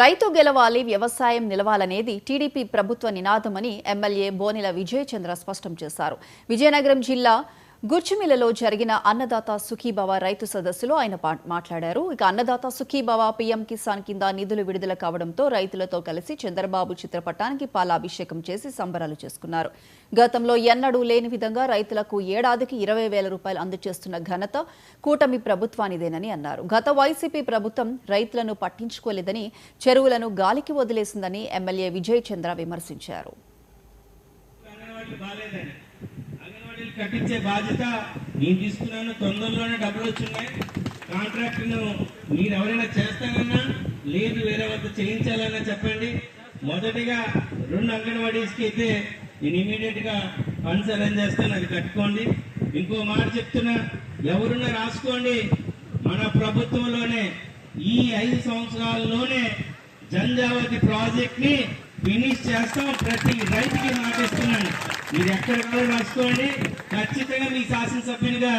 రైతు గెలవాలి, వ్యవసాయం నిలవాలనేది టీడీపీ ప్రభుత్వ నినాదమని ఎమ్మెల్యే బోనెల విజయ్ చంద్ర స్పష్టం చేశారు. విజయనగరం జిల్లా గుర్చిమిల్లలో జరిగిన అన్నదాత సుఖీభవ రైతు సదస్సులో ఆయన మాట్లాడారు. ఇక అన్నదాత సుఖీభవ పీఎం కిసాన్ కింద నిధులు విడుదల కావడంతో రైతులతో కలిసి చంద్రబాబు చిత్రపటానికి పాలాభిషేకం చేసి సంబరాలు చేసుకున్నారు. గతంలో ఎన్నడూ లేని విధంగా రైతులకు ఏడాదికి 20,000 రూపాయలు అందజేస్తున్న ఘనత కూటమి ప్రభుత్వానిదేనని అన్నారు. గత వైసీపీ ప్రభుత్వం రైతులను పట్టించుకోలేదని, చెరువులను గాలికి వదిలేసిందని ఎమ్మెల్యే విజయ్ చంద్ర విమర్శించారు. కట్టించే బాధ్యత నేను తీసుకున్నాను. తొందరలోనే డబ్బులు వచ్చినాయి. కాంట్రాక్ట్ను మీరు ఎవరైనా చేస్తానన్నా లేదు వేరే వద్ద చేయించాలన్నా చెప్పండి. మొదటిగా 2 అంగన్వాడీస్కి అయితే నేను ఇమీడియట్గా ఫండ్స్ అరేంజ్ చేస్తాను, అది కట్టుకోండి. ఇంకో మాట చెప్తున్నా, ఎవరున్నా రాసుకోండి. మన ప్రభుత్వంలోనే ఈ 5 సంవత్సరాల్లోనే జంజావతి ప్రాజెక్ట్ని ఫినిష్ చేస్తాం. ప్రతి రైతుకి మాటిస్తున్నాను. మీరు ఎక్కడికో రాసుకోండి. ఖచ్చితంగా మీ శాసనసభ్యునిగా